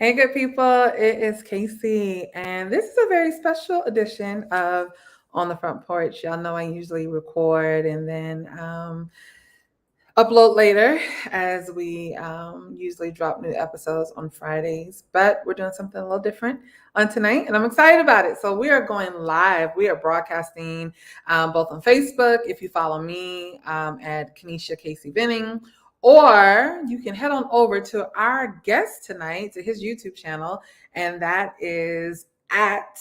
Hey, good people. It is KaCey, and this is a very special edition of On the Front Porch. Y'all know I usually record and then upload later as we usually drop new episodes on Fridays, but we're doing something a little different on tonight, and I'm excited about it. So we are going live. We are broadcasting both on Facebook, if you follow me at KaCey Benning, or you can head on over to our guest tonight to his YouTube channel, and that is at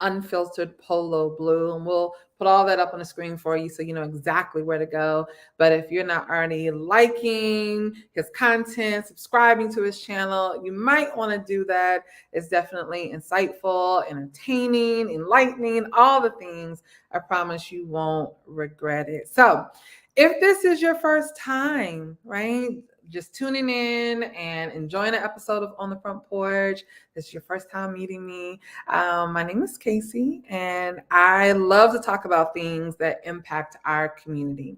Unfiltered Polo Blue, and we'll put all that up on the screen for you so you know exactly where to go. But if you're not already liking his content, subscribing to his channel, you might want to do that. It's definitely insightful, entertaining, enlightening, all the things. I promise you won't regret it. So if this is your first time, right, just tuning in and enjoying an episode of On the Front Porch, this is your first time meeting me. My name is KaCey, and I love to talk about things that impact our community.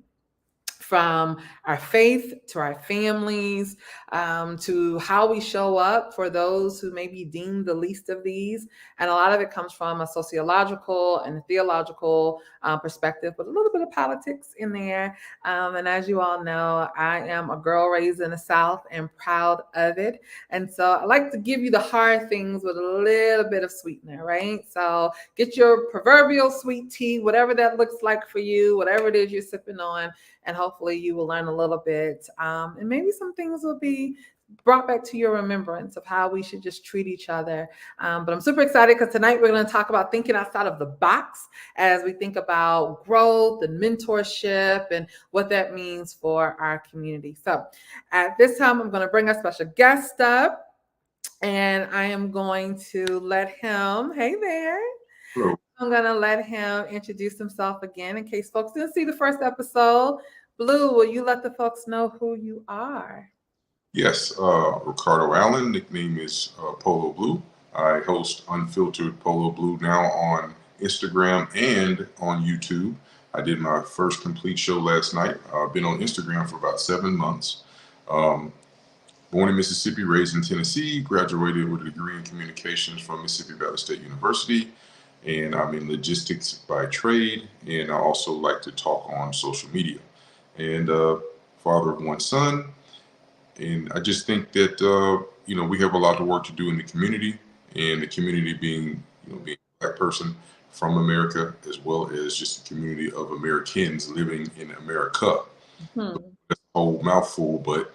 From our faith to our families, to how we show up for those who may be deemed the least of these. And a lot of it comes from a sociological and a theological perspective, with a little bit of politics in there. And as you all know, I am a girl raised in the South and proud of it. And so I like to give you the hard things with a little bit of sweetener, right? So get your proverbial sweet tea, whatever that looks like for you, whatever it is you're sipping on, and hopefully you will learn a little bit. And maybe some things will be brought back to your remembrance of how we should just treat each other. But I'm super excited because tonight we're going to talk about thinking outside of the box as we think about growth and mentorship and what that means for our community. So at this time, I'm going to bring our special guest up, and I am going to let him, hey there. Hello. I'm going to let him introduce himself again in case folks didn't see the first episode. Blue, will you let the folks know who you are? Yes, Ricardo Allen, nickname is Polo Blue. I host Unfiltered Polo Blue now on Instagram and on YouTube. I did my first complete show last night. I've been on Instagram for about 7 months. Um, Born in Mississippi, raised in Tennessee, graduated with a degree in communications from Mississippi Valley State University. And I'm in logistics by trade. And I also like to talk on social media. And father of one son. And I just think that, we have a lot of work to do in the community, and the community being a black person from America, as well as just a community of Americans living in America. Hmm. That's a whole mouthful, but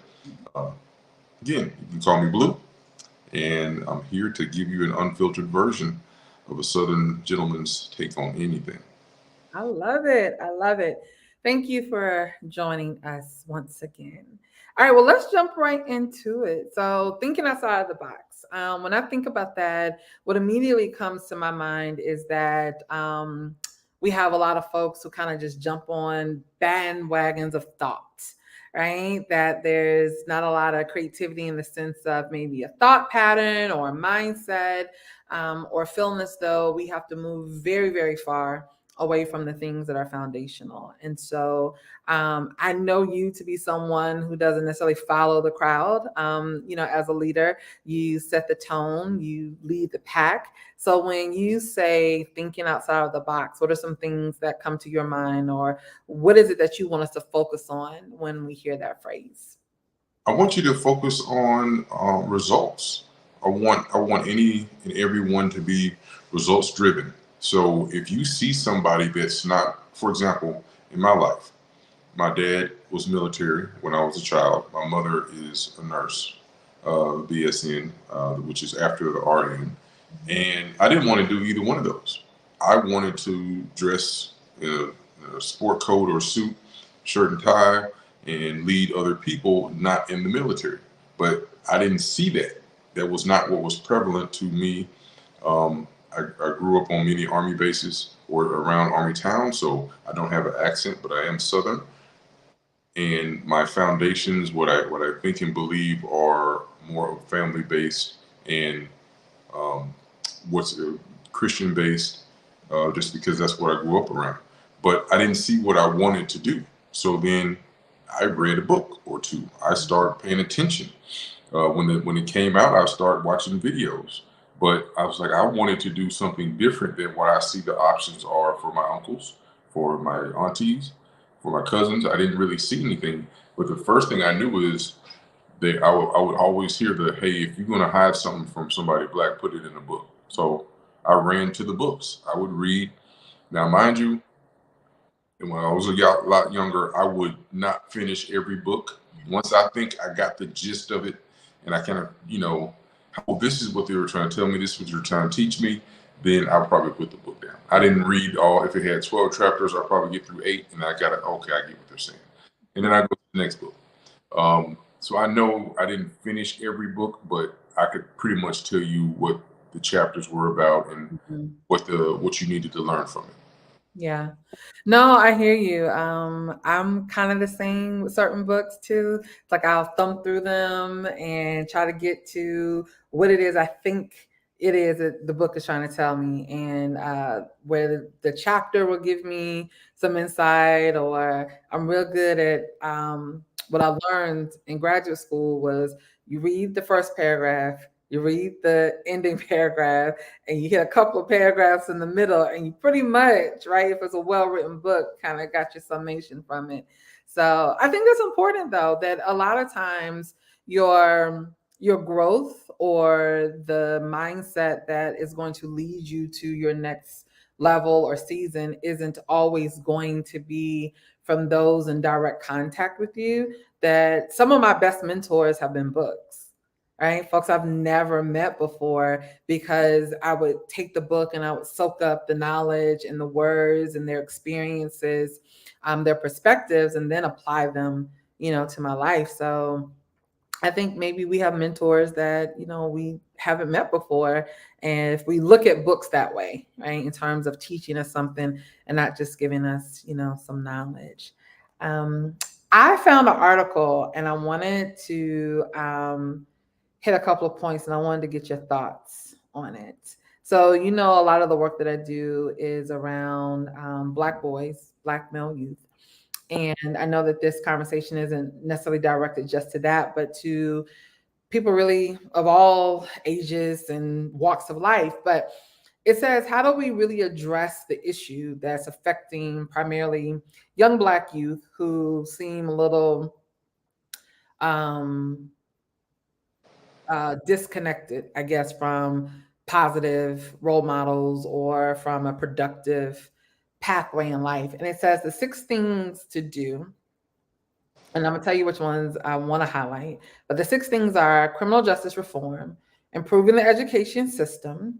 uh, again, you can call me Blue, and I'm here to give you an unfiltered version of a Southern gentleman's take on anything. I love it. I love it. Thank you for joining us once again. All right, well, let's jump right into it. So, thinking outside of the box. When I think about that, what immediately comes to my mind is that we have a lot of folks who kind of just jump on bandwagons of thought, right? That there's not a lot of creativity in the sense of maybe a thought pattern or a mindset, or feeling as though we have to move very, very far away from the things that are foundational. And so I know you to be someone who doesn't necessarily follow the crowd. As a leader, you set the tone, you lead the pack. So when you say thinking outside of the box, what are some things that come to your mind, or what is it that you want us to focus on when we hear that phrase? I want you to focus on results. I want any and everyone to be results driven. So if you see somebody that's not, for example, in my life, my dad was military when I was a child. My mother is a nurse, BSN, which is after the RN, and I didn't want to do either one of those. I wanted to dress in a sport coat or suit, shirt and tie, and lead other people not in the military. But I didn't see that. That was not what was prevalent to me. I grew up on many Army bases or around Army towns, so I don't have an accent, but I am Southern. And my foundations, what I think and believe, are more family based and um, what's Christian based, just because that's what I grew up around. But I didn't see what I wanted to do. So then I read a book or two. I started paying attention. When it came out, I started watching videos. But I was like, I wanted to do something different than what I see the options are for my uncles, for my aunties, for my cousins. I didn't really see anything. But the first thing I knew is I would always hear the, hey, if you're going to hide something from somebody black, put it in a book. So I ran to the books. I would read. Now, mind you, and when I was a lot younger, I would not finish every book. Once I think I got the gist of it, and I kind of, oh, this is what they were trying to tell me, this is what you're trying to teach me, then I'll probably put the book down. I didn't read all, if it had 12 chapters, I'll probably get through 8, and I got it, okay, I get what they're saying. And then I go to the next book. So I know I didn't finish every book, but I could pretty much tell you what the chapters were about and Mhm. what you needed to learn from it. Yeah. No, I hear you. I'm kind of the same with certain books too. It's like I'll thumb through them and try to get to what it is I think it is that the book is trying to tell me, and where the chapter will give me some insight, or I'm real good at what I learned in graduate school was you read the first paragraph, you read the ending paragraph, and you hit a couple of paragraphs in the middle, and you pretty much, right, if it's a well-written book, kind of got your summation from it. So I think that's important though, that a lot of times your growth or the mindset that is going to lead you to your next level or season isn't always going to be from those in direct contact with you. That some of my best mentors have been books, right? Folks I've never met before, because I would take the book and I would soak up the knowledge and the words and their experiences, their perspectives, and then apply them, to my life. So I think maybe we have mentors that, we haven't met before. And if we look at books that way, right, in terms of teaching us something and not just giving us, some knowledge. Um, I found an article and I wanted to hit a couple of points and I wanted to get your thoughts on it. So, a lot of the work that I do is around Black boys, Black male youth. And I know that this conversation isn't necessarily directed just to that, but to people really of all ages and walks of life. But it says, how do we really address the issue that's affecting primarily young Black youth who seem a little um, disconnected, I guess, from positive role models or from a productive pathway in life? And it says the 6 things to do, and I'm gonna tell you which ones I want to highlight. But the 6 things are criminal justice reform, improving the education system,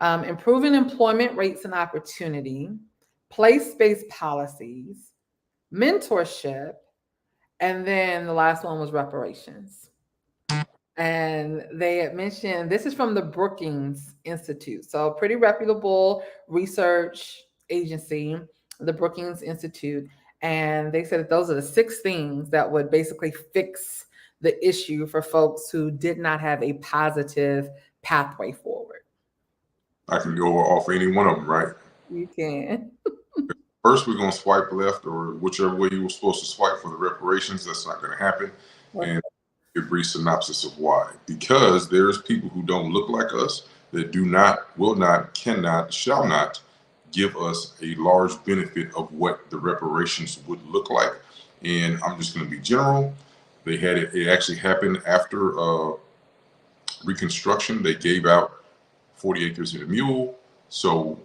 improving employment rates and opportunity, place-based policies, mentorship, and then the last one was reparations. And they had mentioned this is from the Brookings Institute, so a pretty reputable research agency, the Brookings Institute. And they said that those are the 6 things that would basically fix the issue for folks who did not have a positive pathway forward. I can go off any one of them, right? You can. First, we're going to swipe left or whichever way you were supposed to swipe for the reparations. That's not going to happen. And a brief synopsis of why. Because there's people who don't look like us that do not, will not, cannot, shall not give us a large benefit of what the reparations would look like. And I'm just going to be general. They had it, it actually happened after Reconstruction. They gave out 40 acres and a mule. So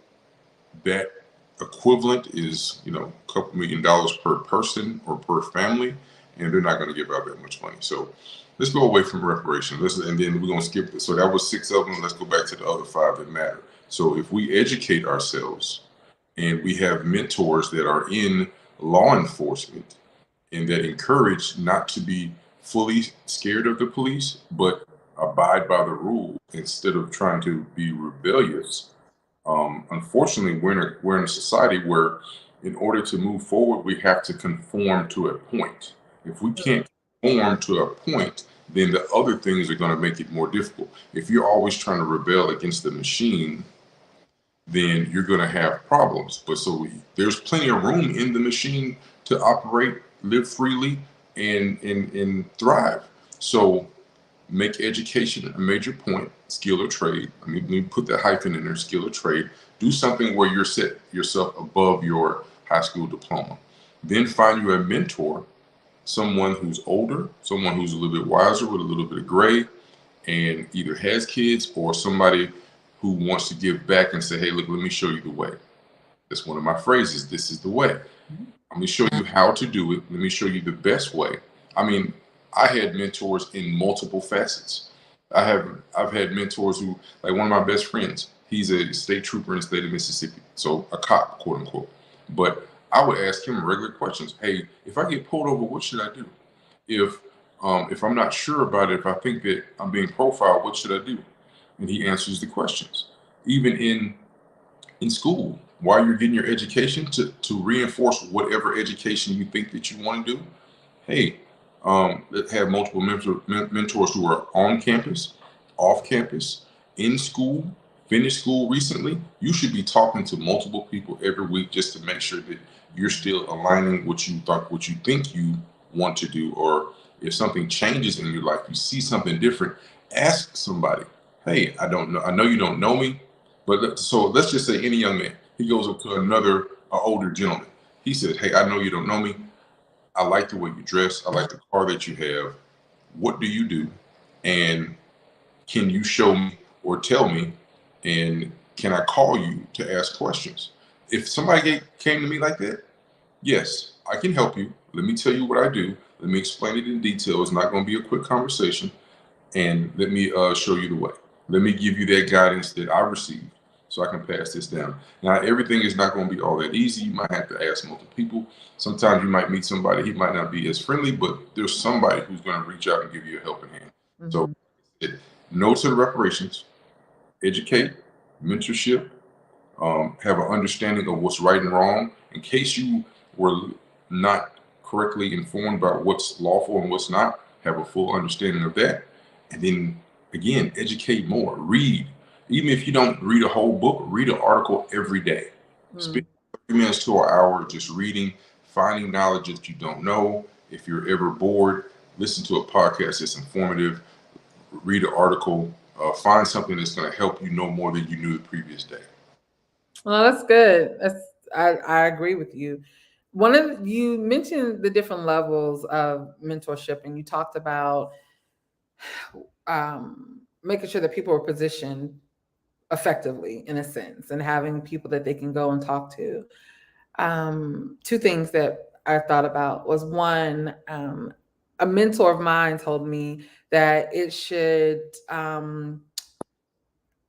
that equivalent is, a couple $1 million per person or per family, and they're not going to give out that much money. So let's go away from reparations. And then we're going to skip this. So that was 6 of them. Let's go back to the other 5 that matter. So if we educate ourselves and we have mentors that are in law enforcement and that encourage not to be fully scared of the police, but abide by the rules instead of trying to be rebellious. Unfortunately, we're in a society where, in order to move forward, we have to conform to a point. If we can't conform to a point, then the other things are going to make it more difficult. If you're always trying to rebel against the machine, then you're going to have problems. But so there's plenty of room in the machine to operate, live freely, and thrive. So make education a major point, skill or trade. Let me put that hyphen in there, skill or trade. Do something where you're set yourself above your high school diploma. Then find you a mentor, someone who's older, someone who's a little bit wiser with a little bit of gray, and either has kids or somebody who wants to give back and say, hey, look, let me show you the way. That's one of my phrases. This is the way. Let me show you how to do it. Let me show you the best way. I mean, I had mentors in multiple facets. I've had mentors who, like one of my best friends, he's a state trooper in the state of Mississippi, so a cop, quote unquote. But I would ask him regular questions. Hey, if I get pulled over, what should I do? If I'm not sure about it, if I think that I'm being profiled, what should I do? And he answers the questions. Even in school, while you're getting your education, to reinforce whatever education you think that you want to do. Hey, let's have multiple mentors who are on campus, off campus, in school, finished school recently. You should be talking to multiple people every week just to make sure that you're still aligning what you think you want to do, or if something changes in your life, you see something different, ask somebody. Hey, I don't know. I know you don't know me, but so let's just say any young man, he goes up to another older gentleman. He says, hey, I know you don't know me. I like the way you dress. I like the car that you have. What do you do? And can you show me or tell me? And can I call you to ask questions? If somebody came to me like that, yes, I can help you. Let me tell you what I do. Let me explain it in detail. It's not going to be a quick conversation. And let me show you the way. Let me give you that guidance that I received so I can pass this down. Now, everything is not going to be all that easy. You might have to ask multiple people. Sometimes you might meet somebody, he might not be as friendly, but there's somebody who's going to reach out and give you a helping hand. So, no to the reparations, educate, mentorship, have an understanding of what's right and wrong. In case you were not correctly informed about what's lawful and what's not, have a full understanding of that. And then again, educate more, read. Even if you don't read a whole book, read an article every day. Spend 30 minutes to an hour just reading, finding knowledge that you don't know. If you're ever bored, listen to a podcast that's informative, read an article, find something that's going to help you know more than you knew the previous day. Well, that's good. I agree with you. You mentioned the different levels of mentorship, and you talked about making sure that people are positioned effectively, in a sense, and having people that they can go and talk to. Two things that I thought about was one, a mentor of mine told me that I should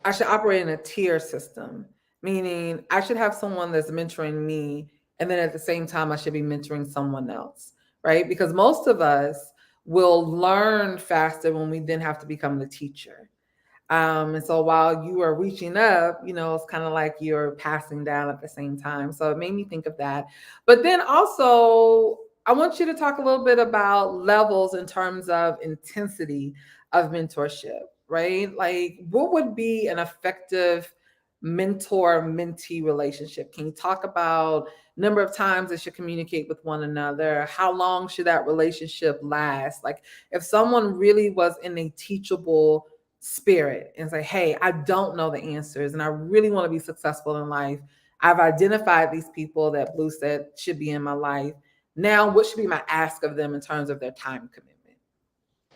operate in a tier system, meaning I should have someone that's mentoring me, and then at the same time, I should be mentoring someone else, right? Because most of us will learn faster when we then have to become the teacher. And so while you are reaching up, it's kind of like you're passing down at the same time. So it made me think of that. But then also, I want you to talk a little bit about levels in terms of intensity of mentorship, right? Like, what would be an effective mentor-mentee relationship? Can you talk about number of times they should communicate with one another? How long should that relationship last? Like, if someone really was in a teachable spirit and say, hey, I don't know the answers and I really want to be successful in life. I've identified these people that Blue said should be in my life. Now, what should be my ask of them in terms of their time commitment?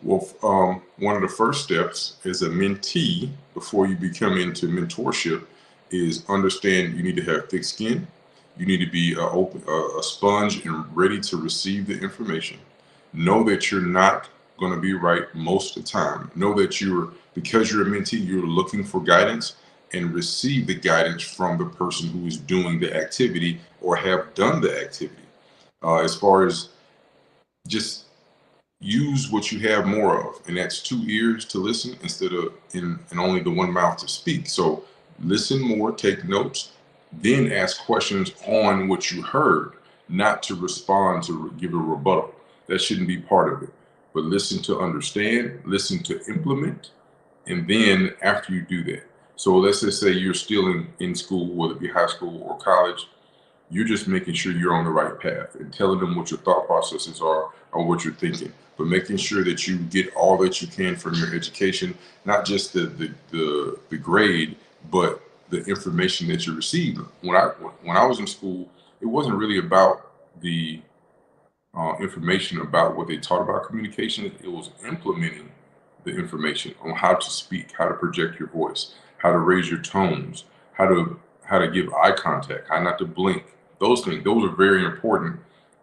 Well, one of the first steps as a mentee before you become into mentorship is understand you need to have thick skin. You need to be a sponge and ready to receive the information. Know that you're not going to be right most of the time. Know that because you're a mentee, you're looking for guidance, and receive the guidance from the person who is doing the activity or have done the activity. As far as just use what you have more of, and that's 2 ears to listen instead of and only the one mouth to speak. So listen more, take notes, then ask questions on what you heard, not to respond to give a rebuttal. That shouldn't be part of it. But listen to understand, listen to implement, and then after you do that. So let's just say you're still in school, whether it be high school or college, You're just making sure you're on the right path and telling them what your thought processes are or what you're thinking. But making sure that you get all that you can from your education, not just the grade, but the information that you receive. When I was in school, it wasn't really about the information about what they taught about communication. It was implementing the information on how to speak, how to project your voice, how to raise your tones, how to give eye contact, how not to blink. Those are very important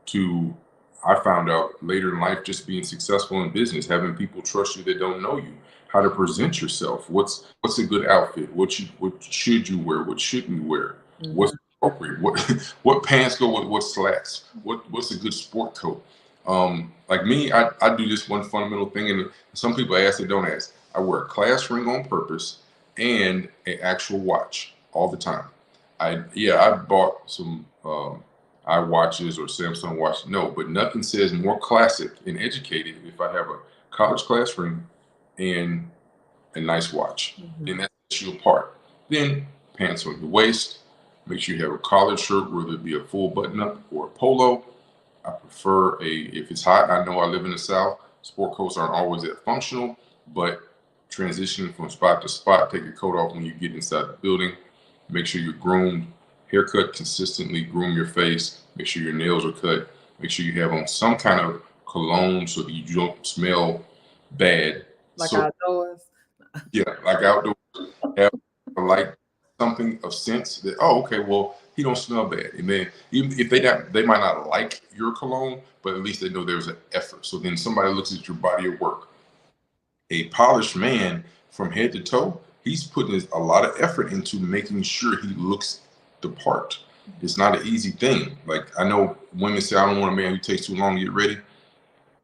to. I found out later in life, just being successful in business, having people trust you that don't know you, how to present yourself. What's a good outfit? What should you wear? What shouldn't you wear? What's Mhm. appropriate? What pants go with what slacks? What's a good sport coat? Like me, I do this one fundamental thing, and some people ask, they don't ask. I wear a class ring on purpose and an actual watch all the time. I bought some iWatches or Samsung watch. No, but nothing says more classic and educated if I have a college class ring and a nice watch. Mhm. Then that sets you apart. Then pants on your waist. Make sure you have a collared shirt, whether it be a full button up or a polo. I prefer if it's hot, I know I live in the South, sport coats aren't always that functional, but transitioning from spot to spot, take your coat off when you get inside the building. Make sure you're groomed, haircut consistently, groom your face, make sure your nails are cut, make sure you have on some kind of cologne so that you don't smell bad. Like So, outdoors. yeah, like outdoors, have like something of sense that, oh, okay, well, he don't smell bad. And then even if they might not like your cologne, but at least they know there's an effort. So then somebody looks at your body of work. A polished man from head to toe, he's putting a lot of effort into making sure he looks the part. It's not an easy thing. Like I know women say, I don't want a man who takes too long to get ready.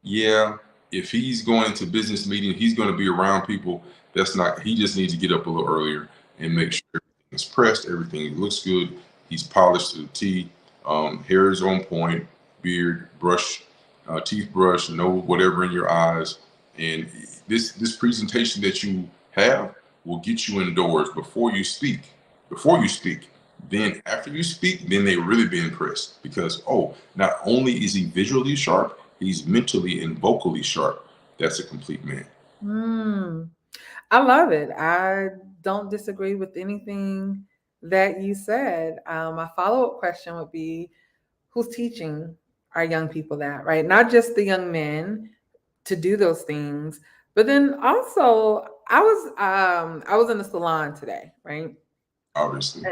Yeah, if he's going to business meeting, he's going to be around people. That's not. He just needs to get up a little earlier and make sure everything is pressed, everything looks good. He's polished to the T. Hair is on point. Beard, brush, teeth brush. No whatever in your eyes. And this presentation that you have will get you indoors before you speak. Before you speak. Then after you speak, then they really be impressed because not only is he visually sharp, he's mentally and vocally sharp. That's a complete man. Mm. I love it. I don't disagree with anything that you said. My follow-up question would be, who's teaching our young people that, right? Not just the young men to do those things, but then also I was in the salon today, right? Obviously.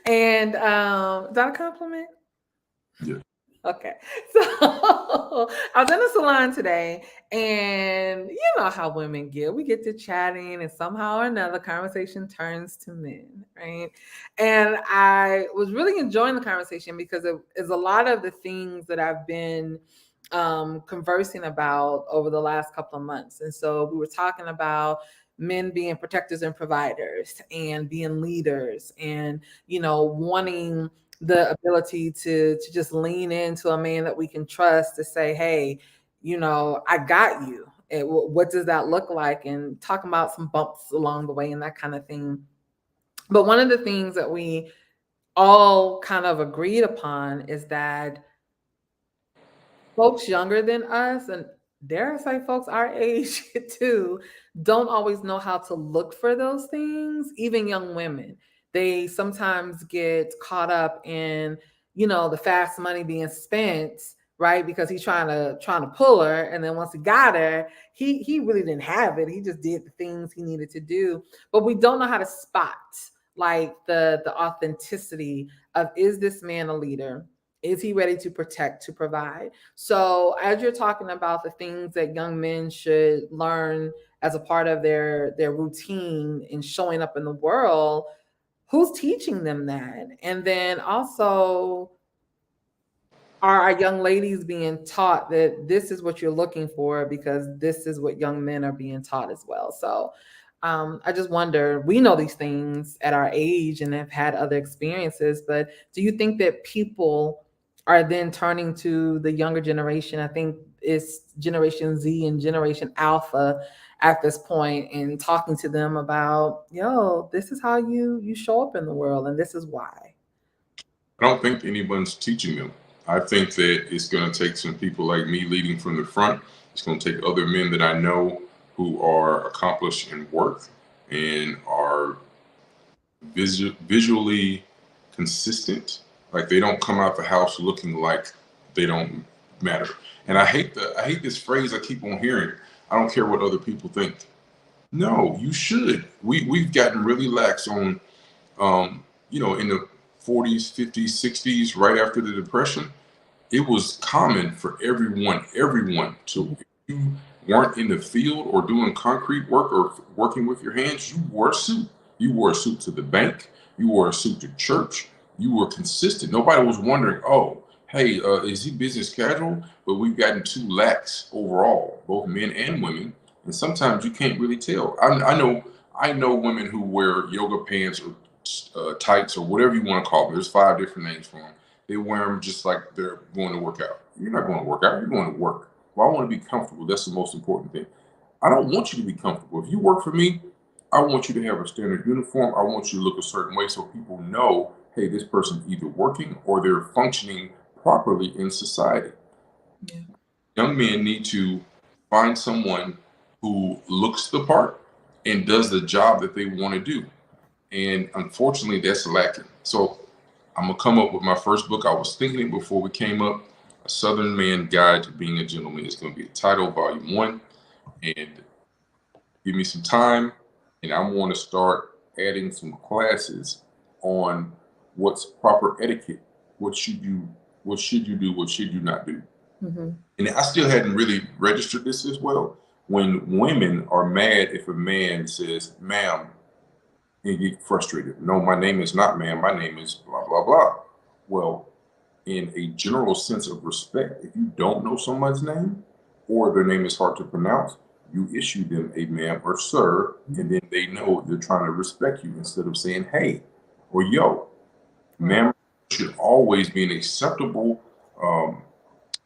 And is that a compliment? Yeah. Okay. So I was in the salon today, and you know how women get. We get to chatting, and somehow or another, conversation turns to men, right? And I was really enjoying the conversation because it is a lot of the things that I've been conversing about over the last couple of months. And so we were talking about men being protectors and providers and being leaders and, wanting the ability to just lean into a man that we can trust to say, hey, I got you. And what does that look like? And talking about some bumps along the way and that kind of thing. But one of the things that we all kind of agreed upon is that folks younger than us, and dare I say folks our age too, don't always know how to look for those things. Even young women, they sometimes get caught up in, the fast money being spent, right? Because he's trying to pull her, and then once he got her, he really didn't have it. He just did the things he needed to do, but we don't know how to spot like the authenticity of, is this man a leader? Is he ready to protect, to provide? So, as you're talking about the things that young men should learn as a part of their routine in showing up in the world, who's teaching them that? And then also, are our young ladies being taught that this is what you're looking for because this is what young men are being taught as well? So, I just wonder, we know these things at our age and have had other experiences, but do you think that people are then turning to the younger generation? I think it's Generation Z and Generation Alpha at this point, and talking to them about, yo, this is how you show up in the world and this is why. I don't think anyone's teaching them. I think that it's going to take some people like me leading from the front. It's going to take other men that I know who are accomplished in work and are visually consistent. Like they don't come out the house looking like they don't matter. And I hate this phrase I keep on hearing. I don't care what other people think. No, you should. We've gotten really lax on in the 40s, 50s, 60s, right after the Depression, it was common for everyone to, if you weren't in the field or doing concrete work or working with your hands, you wore a suit. You wore a suit to the bank. You wore a suit to church. You were consistent. Nobody was wondering, oh, hey, is he business casual? But we've gotten too lax overall, both men and women. And sometimes you can't really tell. I know women who wear yoga pants or tights or whatever you want to call them. There's 5 different names for them. They wear them just like they're going to work out. You're not going to work out. You're going to work. Well, I want to be comfortable. That's the most important thing. I don't want you to be comfortable. If you work for me, I want you to have a standard uniform. I want you to look a certain way so people know, hey, this person's either working or they're functioning properly in society. Yeah. Young men need to find someone who looks the part and does the job that they want to do. And unfortunately, that's lacking. So I'm gonna come up with my first book. I was thinking it before we came up. A Southern Man Guide to Being a Gentleman. It's gonna be a title, volume 1. And give me some time, and I want to start adding some classes on what's proper etiquette. What should you what should you do? What should you not do? Mm-hmm. And I still hadn't really registered this as well. When women are mad if a man says, ma'am, and get frustrated. No, my name is not ma'am, my name is blah, blah, blah. Well, in a general sense of respect, if you don't know someone's name or their name is hard to pronounce, you issue them a ma'am or sir, and then they know they're trying to respect you instead of saying hey or yo. Right. Ma'am should always be an acceptable um,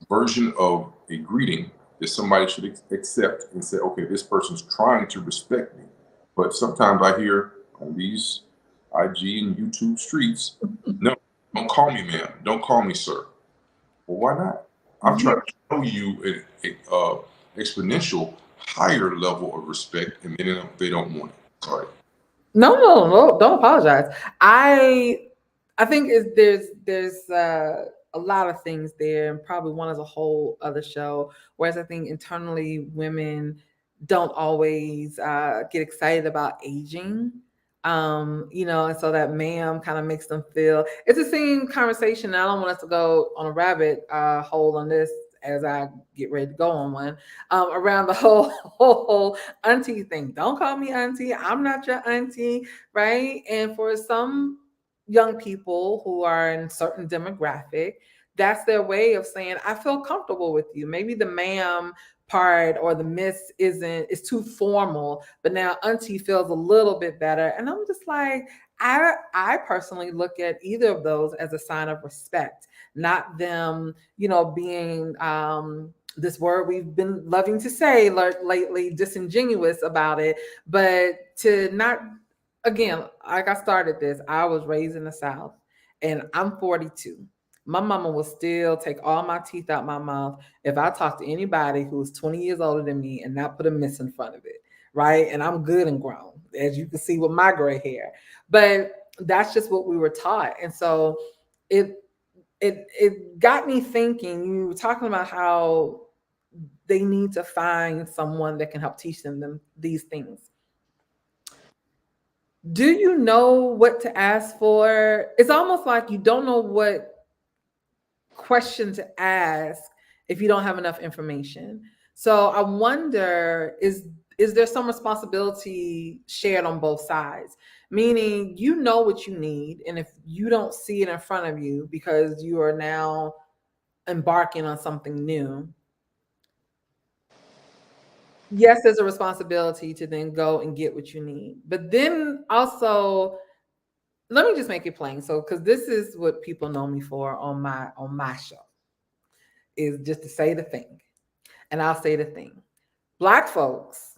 version of a greeting that somebody should accept and say, okay, this person's trying to respect me. But sometimes I hear on these IG and YouTube streets, no, don't call me ma'am, don't call me sir. Well, why not? I'm Yeah. trying to show you an exponential higher level of respect, and they don't want it. Sorry. No, no, no, don't apologize. I think there's a lot of things there, and probably one is a whole other show. Whereas I think internally women don't always get excited about aging. And so that ma'am kind of makes them feel it's the same conversation. I don't want us to go on a rabbit hole on this as I get ready to go on one around the whole auntie thing. Don't call me auntie. I'm not your auntie, right? And for some young people who are in certain demographic, that's their way of saying, I feel comfortable with you. Maybe the ma'am part or the miss isn't is too formal, but now auntie feels a little bit better. And I'm just like, I personally look at either of those as a sign of respect, not them, being this word we've been loving to say lately, disingenuous about it, but to not, again, like I started this, I was raised in the South and I'm 42. My mama will still take all my teeth out my mouth if I talk to anybody who's 20 years older than me and not put a miss in front of it, right? And I'm good and grown, as you can see with my gray hair. But that's just what we were taught. And so it it got me thinking. You were talking about how they need to find someone that can help teach them these things. Do you know what to ask for? It's almost like you don't know what question to ask if you don't have enough information. So I wonder, is there some responsibility shared on both sides? Meaning you know what you need, and if you don't see it in front of you because you are now embarking on something new, yes, there's a responsibility to then go and get what you need. But then also, let me just make it plain. So, because this is what people know me for on my show, is just to say the thing. And I'll say the thing. Black folks,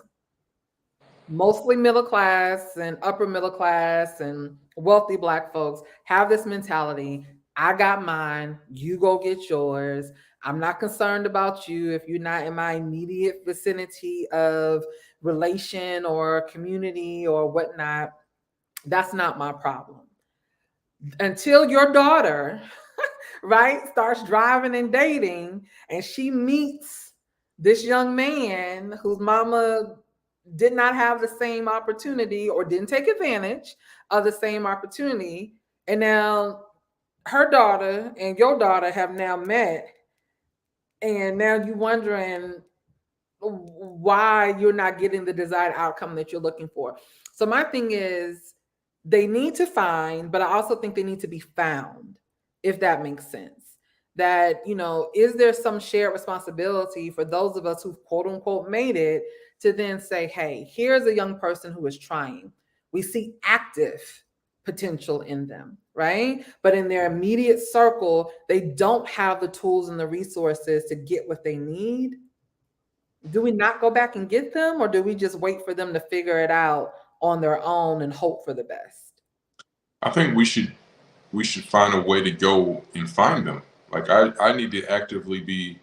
mostly middle class and upper middle class and wealthy Black folks, have this mentality. I got mine. You go get yours. I'm not concerned about you if you're not in my immediate vicinity of relation or community or whatnot. That's not my problem. Until your daughter, right, starts driving and dating and she meets this young man whose mama did not have the same opportunity or didn't take advantage of the same opportunity. And now her daughter and your daughter have now met, and now you're wondering why you're not getting the desired outcome that you're looking for. So my thing is, they need to find, but I also think they need to be found, if that makes sense. That, is there some shared responsibility for those of us who've quote unquote made it to then say, hey, here's a young person who is trying. We see active potential in them, right? But in their immediate circle, they don't have the tools and the resources to get what they need. Do we not go back and get them, or do we just wait for them to figure it out on their own and hope for the best? I think we should find a way to go and find them. Like I need to actively be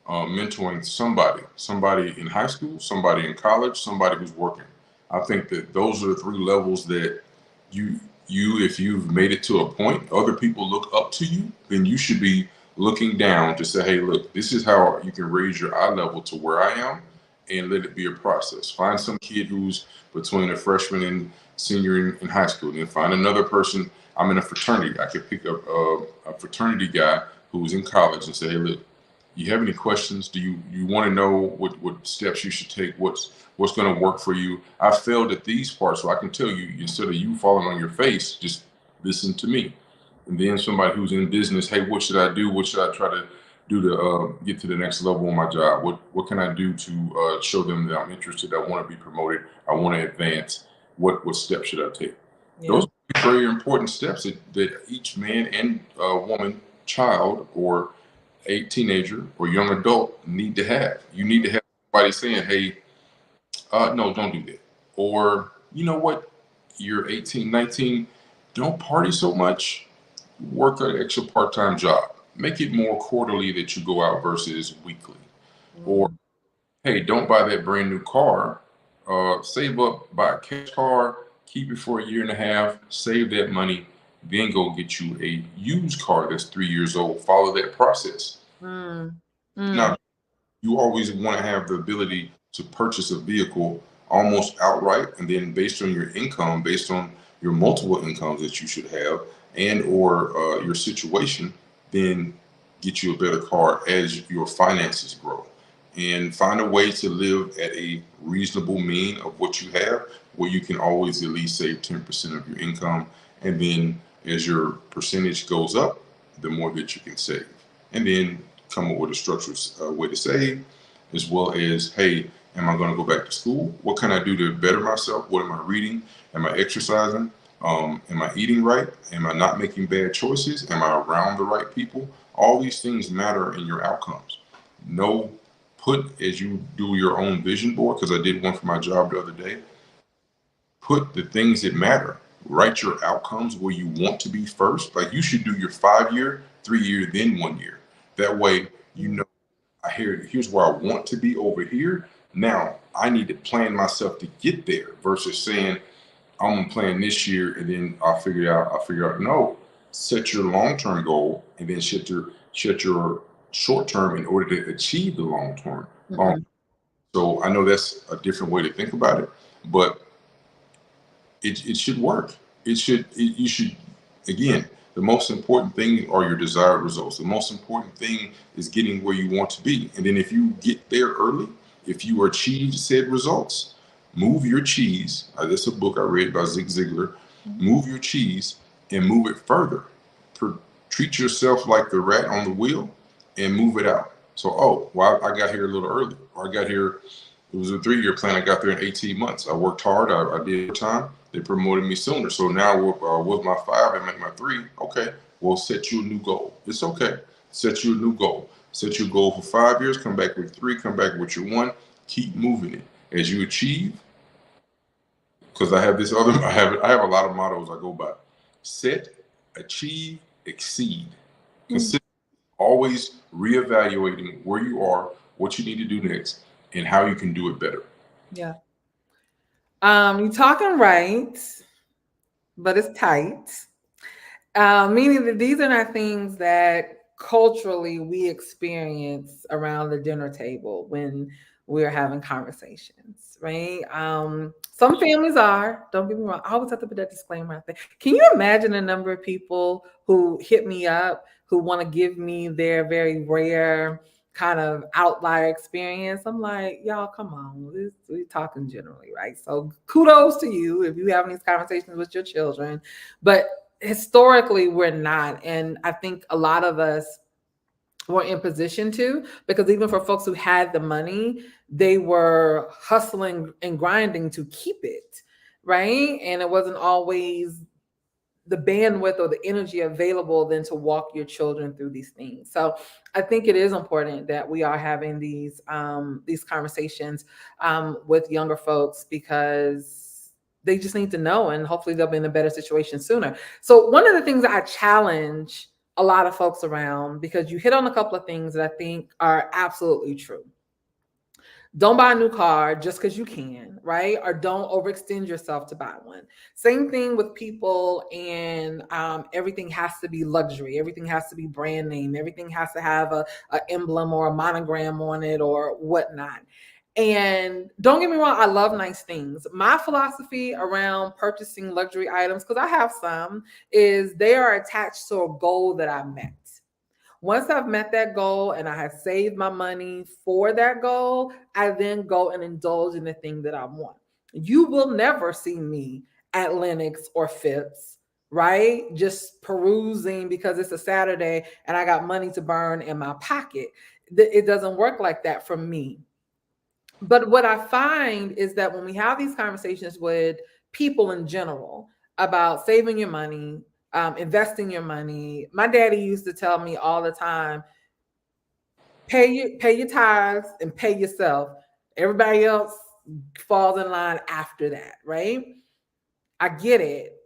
mentoring somebody in high school, somebody in college, somebody who's working. I think that those are the three levels that you if you've made it to a point, other people look up to you, then you should be looking down to say, hey, look, this is how you can raise your eye level to where I am, and let it be a process. Find some kid who's between a freshman and senior in high school, then find another person. I'm in a fraternity. I could pick up a fraternity guy who's in college and say, hey, look, you have any questions? Do you want to know what steps you should take? What's going to work for you? I failed at these parts, so I can tell you, instead of you falling on your face, just listen to me. And then somebody who's in business, hey, what should I do? What should I try to do to get to the next level on my job? What can I do to show them that I'm interested? I want to be promoted. I want to advance. What steps should I take? Yeah. Those are very important steps that each man and woman, child, or a teenager or young adult need to have. You need to have somebody saying, hey, no, don't do that. Or, you know what? You're 18, 19. Don't party so much. Work an extra part-time job. Make it more quarterly that you go out versus weekly. Or, Mm. hey, don't buy that brand new car. Save up, buy a cash car, keep it for a year and a half, save that money, then go get you a used car that's 3 years old. Follow that process. Mm. Mm. Now, you always want to have the ability to purchase a vehicle almost outright, and then based on your income, based on your multiple incomes that you should have, and or your situation, then get you a better car as your finances grow, and find a way to live at a reasonable mean of what you have, where you can always at least save 10% of your income, and then as your percentage goes up, the more that you can save, and then come up with a structured way to save, as well as, hey, am I going to go back to school? What can I do to better myself? What am I reading? Am I exercising? Am I eating right? Am I not making bad choices? Am I around the right people? All these things matter in your outcomes. No, put, as you do your own vision board, because I did one for my job the other day, put the things that matter. Write your outcomes where you want to be first. Like, you should do your 5 year, 3 year, then 1 year. That way, you know, here's where I want to be over here. Now I need to plan myself to get there versus saying I'm gonna plan this year and then I'll figure out. No, set your long term goal and then set your short term in order to achieve the long term. Mhm. So I know that's a different way to think about it, but it should work. You should, again, the most important thing are your desired results. The most important thing is getting where you want to be. And then if you get there early, if you achieve said results, move your cheese. This is a book I read by Zig Ziglar. Move your cheese and move it further. Treat yourself like the rat on the wheel and move it out. So, oh, well, I got here a little early, or I got here, it was a 3 year plan. I got there in 18 months. I worked hard. I did time. They promoted me sooner. So now with my 5 and make my 3. Okay, well, set you a new goal. It's okay. Set you a new goal. Set your goal for 5 years. Come back with 3. Come back with your 1. Keep moving it as you achieve. Because I have this other. I have a lot of mottos I go by. Set, achieve, exceed. Mm. Consistent, always reevaluating where you are, what you need to do next, and how you can do it better. Yeah. You're talking right, but it's tight. Meaning that these are not things that culturally we experience around the dinner table when we're having conversations, right? Some families are, don't get me wrong, I always have to put that disclaimer out there. Can you imagine the number of people who hit me up who want to give me their very rare kind of outlier experience? I'm like, y'all, come on, we're talking generally, right? So kudos to you if you having these conversations with your children, but historically we're not, and I think a lot of us were in position to, because even for folks who had the money, they were hustling and grinding to keep it, right? And it wasn't always the bandwidth or the energy available then to walk your children through these things. So I think it is important that we are having these conversations with younger folks, because they just need to know, and hopefully they'll be in a better situation sooner. So one of the things that I challenge a lot of folks around, because you hit on a couple of things that I think are absolutely true. Don't buy a new car just because you can, right? Or don't overextend yourself to buy one. Same thing with people, and everything has to be luxury. Everything has to be brand name. Everything has to have a emblem or a monogram on it or whatnot. And don't get me wrong, I love nice things. My philosophy around purchasing luxury items, because I have some, is they are attached to a goal that I met. Once I've met that goal and I have saved my money for that goal, I then go and indulge in the thing that I want. You will never see me at Lenox or Phipps, right? Just perusing because it's a Saturday and I got money to burn in my pocket. It doesn't work like that for me. But what I find is that when we have these conversations with people in general about saving your money, investing your money, my daddy used to tell me all the time, pay your tithes and pay yourself. Everybody else falls in line after that, right? I get it.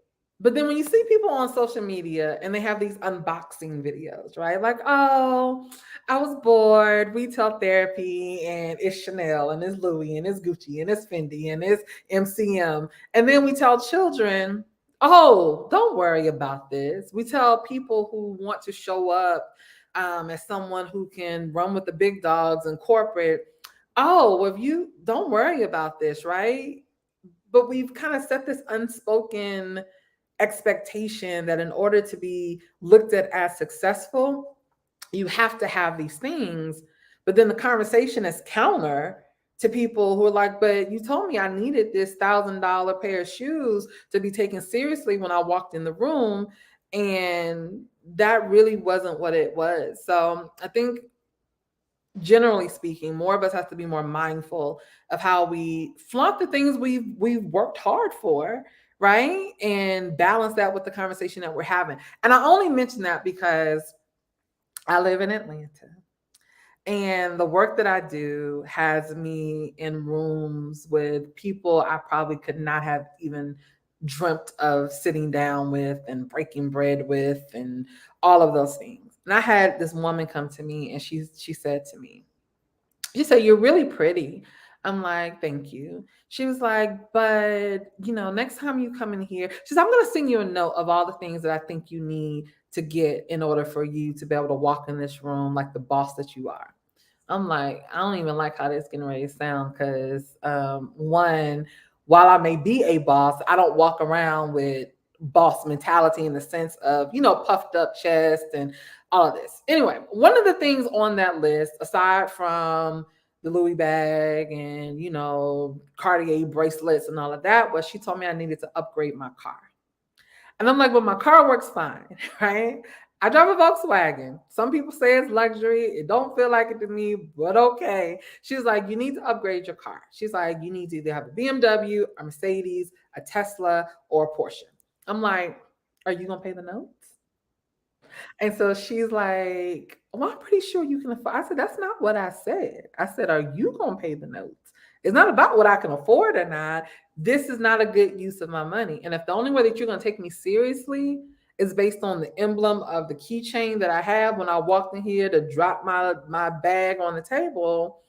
But then when you see people on social media and they have these unboxing videos, right? Like, oh, I was bored, retail therapy, and it's Chanel, and it's Louis, and it's Gucci, and it's Fendi, and it's MCM. And then we tell children, oh, don't worry about this. We tell people who want to show up as someone who can run with the big dogs in corporate, oh, well, if you don't worry about this, right? But we've kind of set this unspoken expectation that in order to be looked at as successful, you have to have these things. But then the conversation is counter to people who are like, but you told me I needed this $1,000 pair of shoes to be taken seriously when I walked in the room. And that really wasn't what it was. So I think, generally speaking, more of us have to be more mindful of how we flaunt the things we've worked hard for, right? And balance that with the conversation that we're having. And I only mention that because I live in Atlanta. And the work that I do has me in rooms with people I probably could not have even dreamt of sitting down with and breaking bread with and all of those things. And I had this woman come to me and she said to me, she said, "You're really pretty." I'm like, "Thank you." She was like, "But, next time you come in here," she said, "I'm going to send you a note of all the things that I think you need to get in order for you to be able to walk in this room like the boss that you are." I'm like, I don't even like how this getting ready to sound because, one, while I may be a boss, I don't walk around with boss mentality in the sense of, puffed up chest and all of this. Anyway, one of the things on that list, aside from the Louis bag and, Cartier bracelets and all of that, was she told me I needed to upgrade my car. And I'm like, well, my car works fine, right? I drive a Volkswagen. Some people say it's luxury. It don't feel like it to me, but okay. She's like, you need to upgrade your car. She's like, you need to either have a BMW, a Mercedes, a Tesla, or a Porsche. I'm like, are you going to pay the notes? And so she's like, well, I'm pretty sure you can afford. I said, that's not what I said. I said, are you going to pay the notes? It's not about what I can afford or not. This is not a good use of my money. And if the only way that you're going to take me seriously is based on the emblem of the keychain that I have when I walked in here to drop my bag on the table,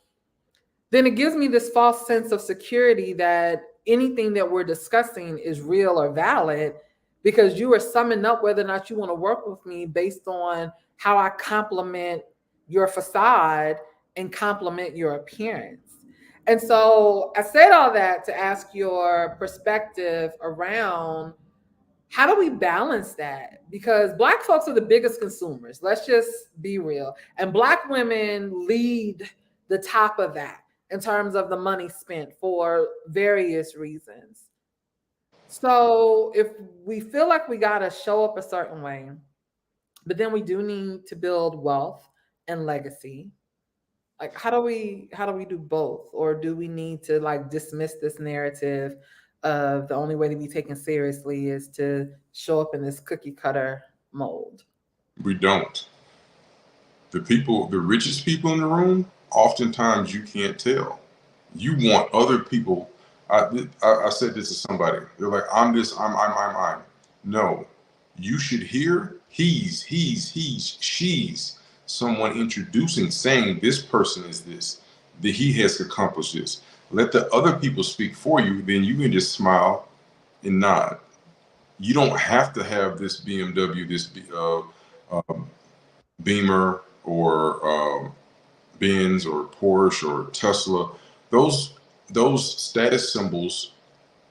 then it gives me this false sense of security that anything that we're discussing is real or valid, because you are summing up whether or not you want to work with me based on how I compliment your facade and compliment your appearance. And so I said all that to ask your perspective around how do we balance that? Because Black folks are the biggest consumers. Let's just be real. And Black women lead the top of that in terms of the money spent for various reasons. So if we feel like we got to show up a certain way, but then we do need to build wealth and legacy, like how do we do both, or do we need to like dismiss this narrative of the only way to be taken seriously is to show up in this cookie cutter mold? We don't. The richest people in the room, oftentimes you can't tell. You want other people. I said this to somebody. They're like, I'm this, I'm. No, you should hear he's, she's, someone introducing, saying this person is this, that he has accomplished this. Let the other people speak for you, then you can just smile and nod. You don't have to have this BMW, this Beamer, or Benz or Porsche or Tesla. Those status symbols,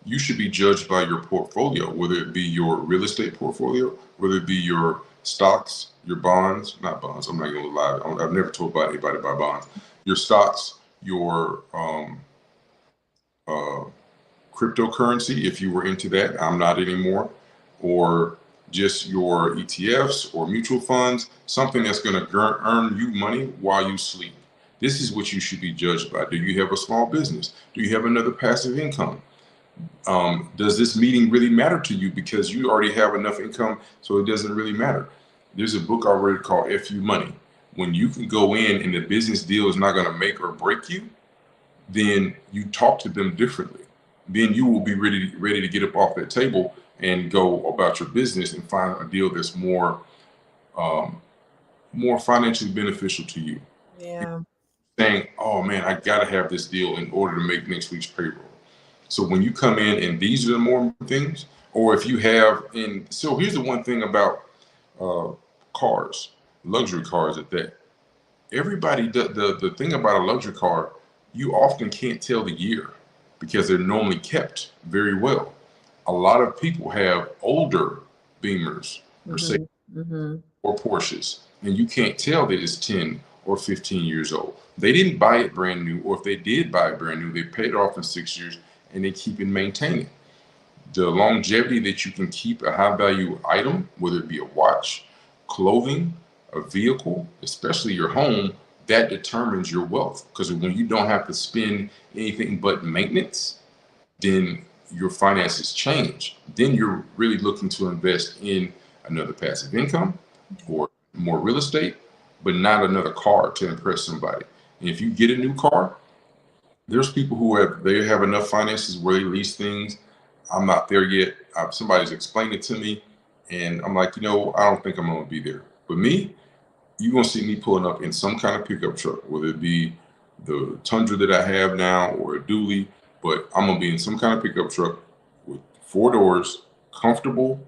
you should be judged by your portfolio, whether it be your real estate portfolio, whether it be your stocks, your bonds, not bonds. I'm not going to lie. I've never told anybody buy bonds. Your stocks, your cryptocurrency, if you were into that. I'm not anymore. Or just your ETFs or mutual funds, something that's going to earn you money while you sleep. This is what you should be judged by. Do you have a small business? Do you have another passive income? Does this meeting really matter to you because you already have enough income, so it doesn't really matter? There's a book I read called FU Money. When you can go in and the business deal is not going to make or break you, then you talk to them differently. Then you will be ready to get up off that table and go about your business and find a deal that's more financially beneficial to you. Yeah. Saying, oh man, I gotta have this deal in order to make next week's payroll. So when you come in and these are the more things, or if you have, and so here's the one thing about cars, luxury cars at that. Everybody, the thing about a luxury car, you often can't tell the year because they're normally kept very well. A lot of people have older Beamers, Mercedes, or Porsches, and you can't tell that it's 10 or 15 years old. They didn't buy it brand new, or if they did buy it brand new, they paid it off in 6 years and they keep it maintaining. The longevity that you can keep a high value item, whether it be a watch, clothing, a vehicle, especially your home, that determines your wealth. Because when you don't have to spend anything but maintenance, then your finances change. Then you're really looking to invest in another passive income or more real estate, but not another car to impress somebody. And if you get a new car, there's people who have enough finances where they lease things. I'm not there yet. Somebody's explained it to me, and I'm like, I don't think I'm going to be there. But me, you're going to see me pulling up in some kind of pickup truck, whether it be the Tundra that I have now or a dually, but I'm going to be in some kind of pickup truck with 4 doors, comfortable,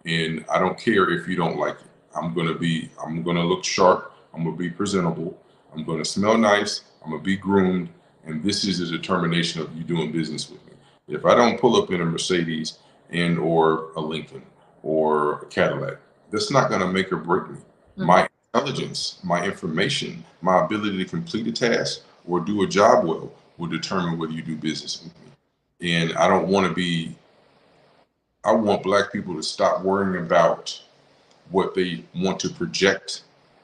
and I don't care if you don't like it. I'm going to look sharp. I'm going to be presentable. I'm going to smell nice. I'm going to be groomed. And this is a determination of you doing business with me. If I don't pull up in a Mercedes and or a Lincoln or a Cadillac, that's not going to make or break me. My intelligence, my information, my ability to complete a task or do a job well will determine whether you do business with me. And I want Black people to stop worrying about what they want to project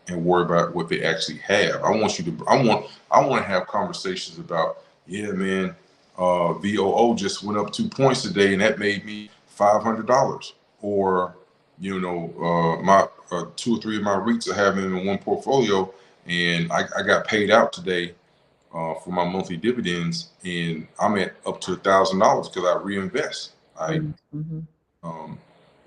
and worry about what they actually have. I want to have conversations about, yeah, man, VOO just went up 2 points today and that made me $500. Or, my 2 or 3 of my REITs I have in one portfolio, and I got paid out today for my monthly dividends, and I'm at up to $1,000 because I reinvest.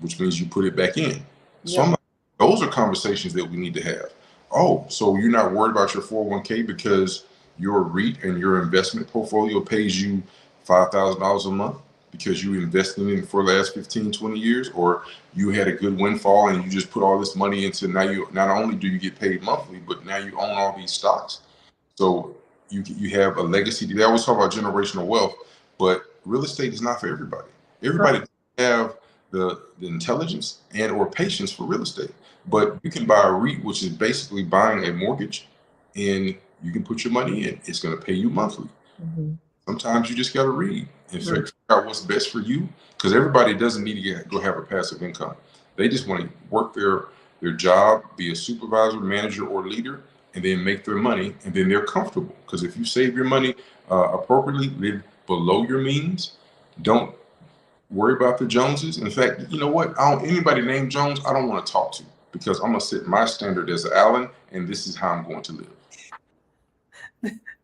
Which means you put it back in. So those are conversations that we need to have. Oh, so you're not worried about your 401k because your REIT and your investment portfolio pays you $5,000 a month because you invested in it for the last 15, 20 years, or you had a good windfall and you just put all this money into, now you not only do you get paid monthly, but now you own all these stocks. So you have a legacy. They always talk about generational wealth, but real estate is not for everybody. Everybody have the intelligence and or patience for real estate. But you can buy a REIT, which is basically buying a mortgage, and you can put your money in. It's going to pay you monthly. Sometimes you just got to read and figure out what's best for you, because everybody doesn't need to go have a passive income. They just want to work their job, be a supervisor, manager, or leader, and then make their money, and then they're comfortable. Because if you save your money appropriately, live below your means, don't worry about the Joneses. In fact, you know what? Anybody named Jones, I don't want to talk to, because I'm gonna set my standard as Allen, and this is how I'm going to live.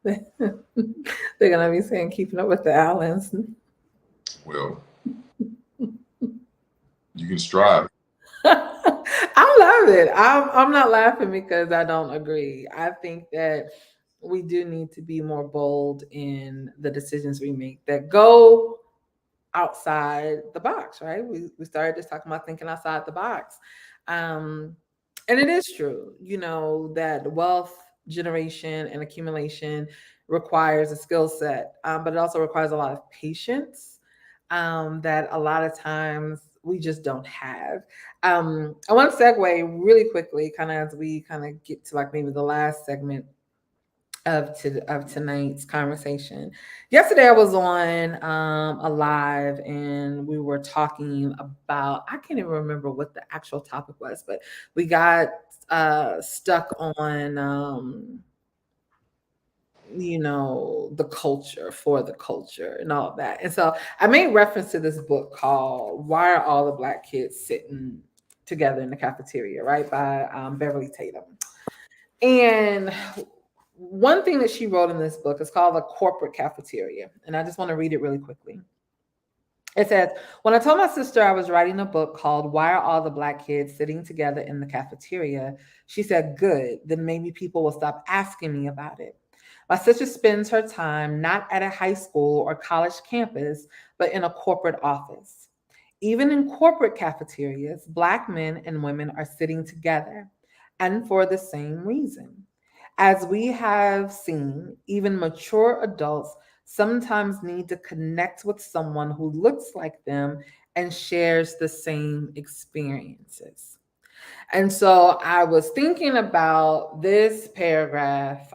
They're gonna be saying keeping up with the Allens. Well, you can strive. I love it. I'm not laughing because I don't agree. I think that we do need to be more bold in the decisions we make that go outside the box, right? We started just talking about thinking outside the box. And it is true, that wealth generation and accumulation requires a skill set, but it also requires a lot of patience that a lot of times we just don't have. I want to segue really quickly, kind of as we kind of get to like maybe the last segment of tonight's conversation. Yesterday I was on a live and we were talking about, I can't even remember what the actual topic was, but we got stuck on the culture for the culture and all of that. And so I made reference to this book called Why Are All the Black Kids Sitting Together in the Cafeteria, right, by Beverly Tatum. And one thing that she wrote in this book is called The Corporate Cafeteria. And I just want to read it really quickly. It says, when I told my sister I was writing a book called Why Are All the Black Kids Sitting Together in the Cafeteria, she said, good, then maybe people will stop asking me about it. My sister spends her time not at a high school or college campus, but in a corporate office. Even in corporate cafeterias, Black men and women are sitting together, and for the same reason. As we have seen, even mature adults sometimes need to connect with someone who looks like them and shares the same experiences. And so I was thinking about this paragraph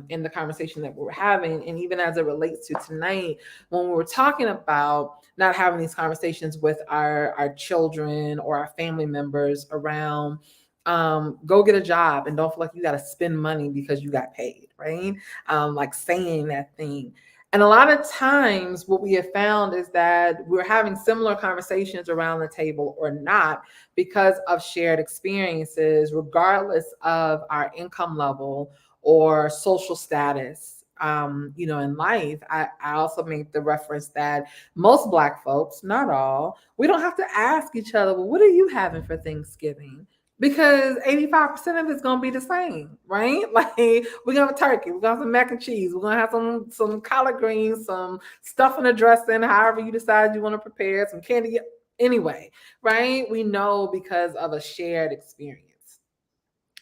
in the conversation that we were having, and even as it relates to tonight, when we were talking about not having these conversations with our children or our family members around go get a job and don't feel like you got to spend money because you got paid, right? Like saying that thing. And a lot of times what we have found is that we're having similar conversations around the table or not because of shared experiences, regardless of our income level or social status. In life, I also make the reference that most Black folks, not all, we don't have to ask each other, well, what are you having for Thanksgiving? Because 85% of it's gonna be the same, right? Like we're gonna have turkey, we're gonna have some mac and cheese, we're gonna have some collard greens, some stuff in a dressing, however you decide you want to prepare, some candy. Anyway, right? We know because of a shared experience.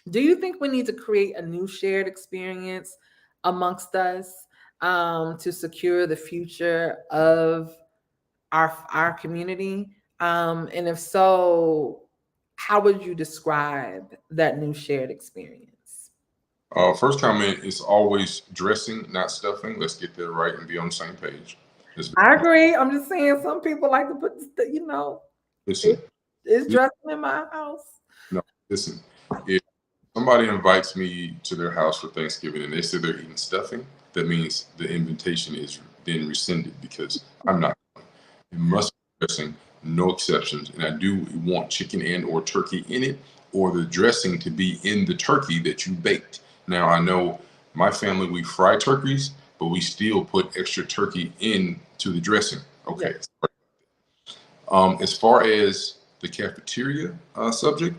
Do you think we need to create a new shared experience amongst us to secure the future of our community? And if so, how would you describe that new shared experience? First comment is always dressing, not stuffing. Let's get that right and be on the same page. I agree. I'm just saying some people like to put, Listen, it's dressing in my house. No, listen. If somebody invites me to their house for Thanksgiving and they say they're eating stuffing, that means the invitation is then rescinded because I'm not. It must be dressing, no exceptions. And I do want chicken and or turkey in it, or the dressing to be in the turkey that you baked. Now, I know my family, we fry turkeys, but we still put extra turkey into the dressing. Okay. Yeah. As far as the cafeteria subject,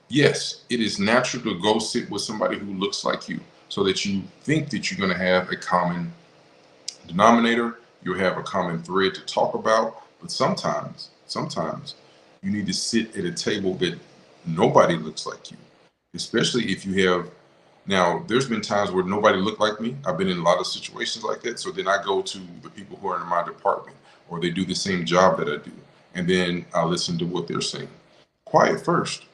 yes, it is natural to go sit with somebody who looks like you so that you think that you're going to have a common denominator, you'll have a common thread to talk about. But sometimes you need to sit at a table that nobody looks like you, especially if you have. Now, there's been times where nobody looked like me. I've been in a lot of situations like that. So then I go to the people who are in my department or they do the same job that I do. And then I listen to what they're saying. Quiet first.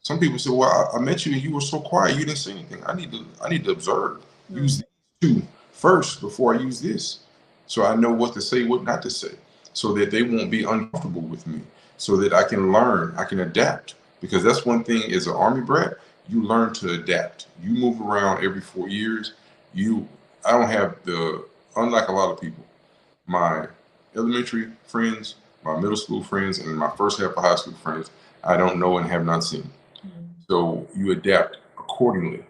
Some people say, "Well, I met you and you were so quiet, you didn't say anything." I need to observe. Use these two first before I use this, so I know what to say, what not to say, so that they won't be uncomfortable with me, so that I can learn, I can adapt. Because that's one thing as an army brat, you learn to adapt. You move around every 4 years. You, I don't have the, unlike a lot of people, my elementary friends, my middle school friends, and my first half of high school friends, I don't know and have not seen. So you adapt accordingly.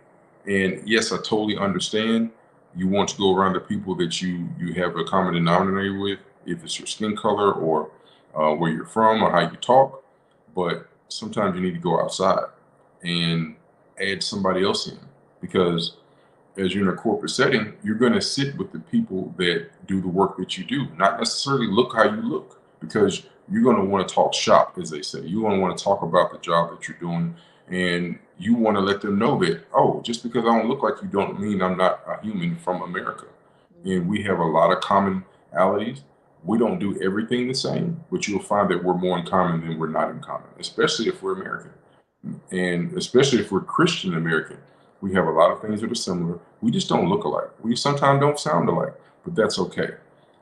And yes, I totally understand. You want to go around the people that you have a common denominator with, if it's your skin color or where you're from or how you talk. But sometimes you need to go outside and add somebody else in, because as you're in a corporate setting, you're going to sit with the people that do the work that you do, not necessarily look how you look, because you're going to want to talk shop, as they say. You're going to want to talk about the job that you're doing, and you want to let them know that, oh, just because I don't look like you don't mean I'm not a human from America. And we have a lot of commonalities. We don't do everything the same, but you'll find that we're more in common than we're not in common, especially if we're American. And especially if we're Christian American, we have a lot of things that are similar. We just don't look alike. We sometimes don't sound alike, but that's okay.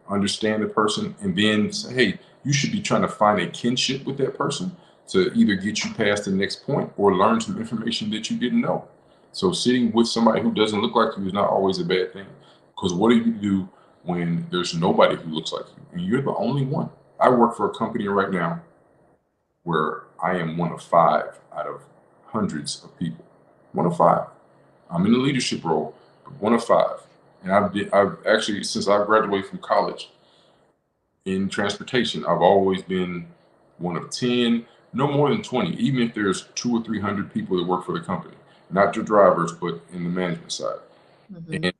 Understand the person and then say, hey, you should be trying to find a kinship with that person to either get you past the next point or learn some information that you didn't know. So sitting with somebody who doesn't look like you is not always a bad thing. Because what do you do when there's nobody who looks like you and you're the only one? I work for a company right now where I am one of five out of hundreds of people. One of five. I'm in a leadership role, but one of five. And I've actually, since I graduated from college in transportation, I've always been one of 10, no more than 20, even if there's 200 or 300 people that work for the company, not your drivers, but in the management side. And